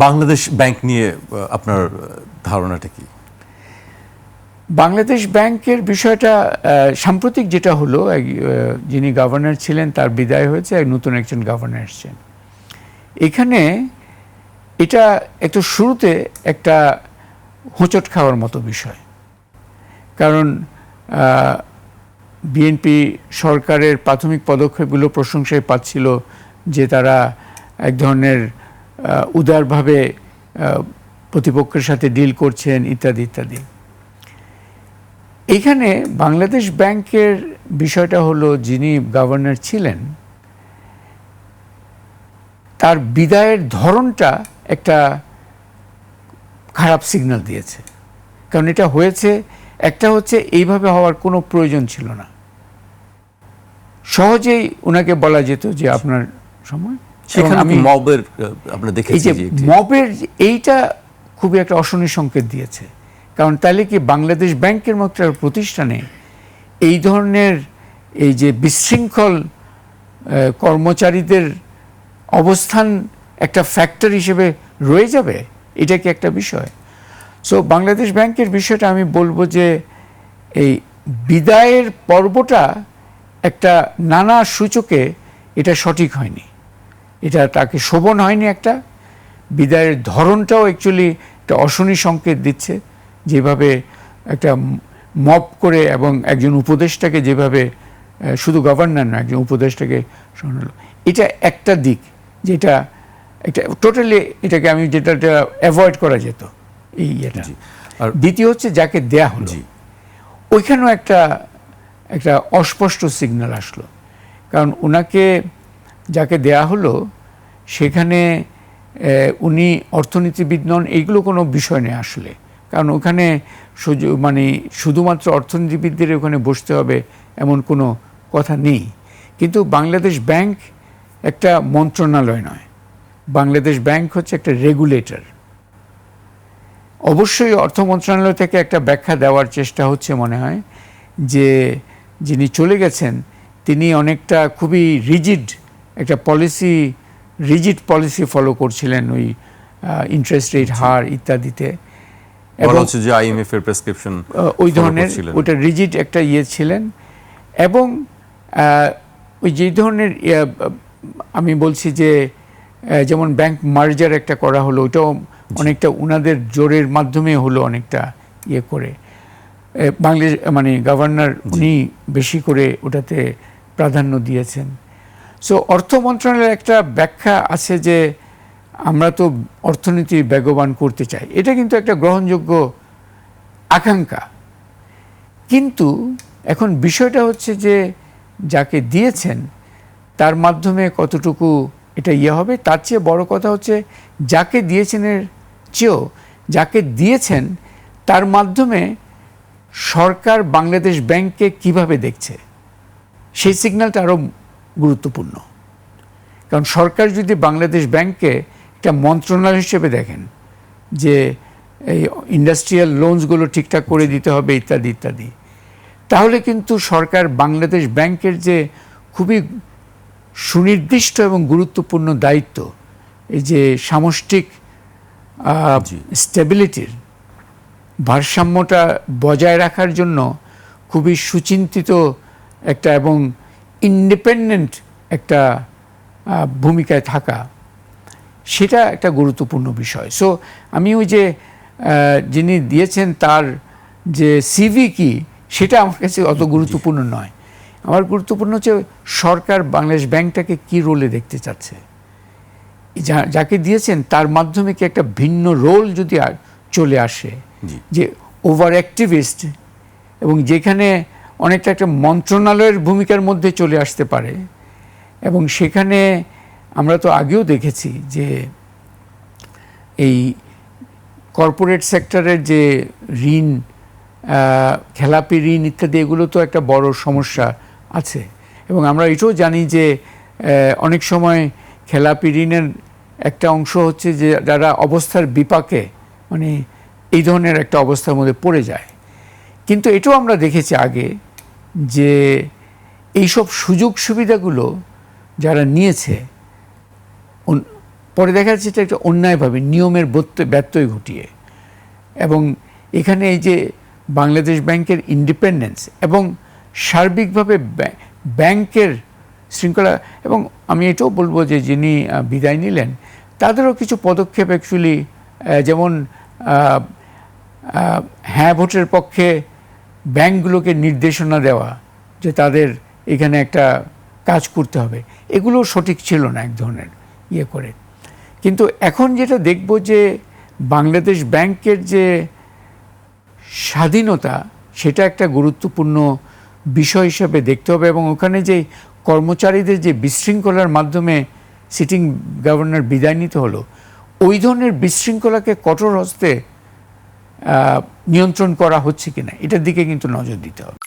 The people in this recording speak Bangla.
বাংলাদেশ ব্যাংক নিয়ে আপনার ধারণাটা কি? বাংলাদেশ ব্যাংকের বিষয়টা সাম্প্রতিক যেটা হলো, যিনি গভর্নর ছিলেন তার বিদায় হয়েছে, নতুন একজন গভর্নর এসেছেন। এখানে এটা একটু শুরুতে একটা হোঁচট খাওয়ার মতো বিষয়, কারণ বিএনপি সরকারের প্রাথমিক পদক্ষেপগুলো প্রশংসায় পাচ্ছিল যে তারা এক ধরনের উদারভাবে প্রতিপক্ষের সাথে ডিল করছেন ইত্যাদি ইত্যাদি। এখানে বাংলাদেশ ব্যাংকের বিষয়টা হলো, যিনি গভর্নর ছিলেন তার বিদায়ের ধরনটা একটা খারাপ সিগন্যাল দিয়েছে। কারণ এটা হয়েছে, একটা হচ্ছে এইভাবে হওয়ার কোনো প্রয়োজন ছিল না। সহজেই ওনাকে বলা যেত যে আপনার সময়, আমি মবের আমরা দেখেছি যে মবের এইটা খুবই একটা অশনি সংকেত দিয়েছে। কারণ তাহলে কি বাংলাদেশ ব্যাংকের মতো একটা প্রতিষ্ঠানে এই ধরনের এই যে বিশৃঙ্খল কর্মচারীদের অবস্থান একটা ফ্যাক্টর হিসেবে রয়ে যাবে? এটা কি একটা বিষয়? সো বাংলাদেশ ব্যাংকের বিষয়টা আমি বলবো যে এই বিদায়ের পর্বটা একটা নানা সূচকে এটা সঠিক হয়নি, এটা তাকে শোভন হয়নি। একটা বিদায়ের ধরনটাও অ্যাকচুয়ালি একটা অশনি সংকেত দিচ্ছে, যেভাবে একটা মব করে এবং একজন উপদেষ্টাকে যেভাবে, শুধু গভর্নর না একজন উপদেষ্টাকে শোনালো, এটা একটা দিক যেটা এটা টোটালি এটাকে আমি যেটা অ্যাভয়েড করা যেত এই এটা। আর দ্বিতীয় হচ্ছে যাকে দেয়া হলো, ওইখানেও একটা অস্পষ্ট সিগন্যাল আসলো। কারণ ওনাকে যাকে দেয়া হলো সেখানে উনি অর্থনীতিবিদ নন, এইগুলো কোনো বিষয় নেই আসলে। কারণ ওখানে শুধুমাত্র অর্থনীতিবিদদের ওখানে বসতে হবে এমন কোনো কথা নেই। কিন্তু বাংলাদেশ ব্যাংক একটা মন্ত্রণালয় নয়, বাংলাদেশ ব্যাংক হচ্ছে একটা রেগুলেটর। অবশ্যই অর্থ মন্ত্রণালয় থেকে একটা ব্যাখ্যা দেওয়ার চেষ্টা হচ্ছে মনে হয়, যে যিনি চলে গেছেন তিনি অনেকটা খুবই রিজিড পলিসি ফলো করছিলেন ওই ইন্টারেস্ট রেট হার ইত্যাদিতে, এবং যে আইএমএফ এর প্রেসক্রিপশন ওই ধরনের ওটা রিজিড একটা ছিলেন। এবং ওই যে ধরনের আমি বলছি যে যেমন ব্যাংক মার্জার একটা করা হলো, ওটাও অনেকটা উনাদের জোরের মাধ্যমে হলো, অনেকটা করে বাংলাদেশ গভর্নর উনি বেশি করে ওটাতে প্রাধান্য দিয়েছেন। সো অর্থ মন্ত্রণালয়ের একটা ব্যাখ্যা আছে যে আমরা তো অর্থনীতি বেগবান করতে চাই, এটা কিন্তু একটা গ্রহণযোগ্য আকাঙ্ক্ষা। কিন্তু এখন বিষয়টা হচ্ছে যে যাকে দিয়েছেন তার মাধ্যমে কতটুকু এটা হবে, তার চেয়ে বড় কথা হচ্ছে যাকে দিয়েছেনের চেয়েও যাকে দিয়েছেন তার মাধ্যমে সরকার বাংলাদেশ ব্যাংককে কিভাবে দেখছে, সেই সিগন্যালটা আরও গুরুত্বপূর্ণ। কারণ সরকার যদি বাংলাদেশ ব্যাংককে একটা মন্ত্রণালয় হিসেবে দেখেন, যে এই ইন্ডাস্ট্রিয়াল লোনসগুলো ঠিকঠাক করে দিতে হবে ইত্যাদি ইত্যাদি, তাহলে কিন্তু সরকার বাংলাদেশ ব্যাংকের যে খুবই সুনির্দিষ্ট এবং গুরুত্বপূর্ণ দায়িত্ব, এই যে সামষ্টিক স্টেবিলিটির ভারসাম্যটা বজায় রাখার জন্য খুবই সুচিন্তিত একটা এবং ইন্ডিপেন্ডেন্ট একটা ভূমিকায় থাকা, সেটা একটা গুরুত্বপূর্ণ বিষয়। সো আমি ওই যে যিনি দিয়েছেন তার যে সিভি কি, সেটা আমার কাছে অত গুরুত্বপূর্ণ নয়। আমার গুরুত্বপূর্ণ হচ্ছে সরকার বাংলাদেশ ব্যাংকটাকে কি রোলে দেখতে চাচ্ছে, যাকে দিয়েছেন তার মাধ্যমে কি একটা ভিন্ন রোল যদি চলে আসে, যে ওভার অ্যাক্টিভিস্ট, এবং যেখানে অনেকটা একটা মন্ত্রণালয়ের ভূমিকার মধ্যে চলে আসতে পারে। এবং সেখানে আমরা তো আগেও দেখেছি যে এই কর্পোরেট সেক্টরের যে ঋণ, খেলাপি ঋণ ইত্যাদি, এগুলো তো একটা বড় সমস্যা আছে। এবং আমরা এটাও জানি যে অনেক সময় খেলাপি ঋণের একটা অংশ হচ্ছে যে যারা অবস্থার বিপাকে এই ধরনের একটা অবস্থার মধ্যে পড়ে যায়। কিন্তু এটাও আমরা দেখেছি আগে যে এইসব সুযোগ সুবিধাগুলো যারা নিয়েছে পরে দেখা যাচ্ছে এটা একটা অন্যায়ভাবে নিয়মের ব্যত্যয় ঘটিয়ে। এবং এখানে এই যে বাংলাদেশ ব্যাংকের ইন্ডিপেন্ডেন্স এবং সার্বিকভাবে ব্যাংকের শৃঙ্খলা, এবং আমি এটাও বলবো যে যিনি বিদায় নিলেন তাদেরও কিছু পদক্ষেপ অ্যাকচুয়ালি, যেমন হ্যাঁ ভোটের পক্ষে ব্যাংকগুলোকে নির্দেশনা দেওয়া যে তাদের এখানে একটা কাজ করতে হবে, এগুলো সঠিক ছিল না এক ধরনের ইয়ে করে। কিন্তু এখন যেটা দেখব যে বাংলাদেশ ব্যাংকের যে স্বাধীনতা, সেটা একটা গুরুত্বপূর্ণ বিষয় হিসেবে দেখতে হবে। এবং ওখানে যে কর্মচারীদের যে বিশৃঙ্খলার মাধ্যমে সিটিং গভর্নর বিদায় নিতে হলো, ওই ধরনের বিশৃঙ্খলাকে কঠোর হস্তে নিয়ন্ত্রণ করা হচ্ছে কিনা, এটার দিকে কিন্তু নজর দিতে হবে।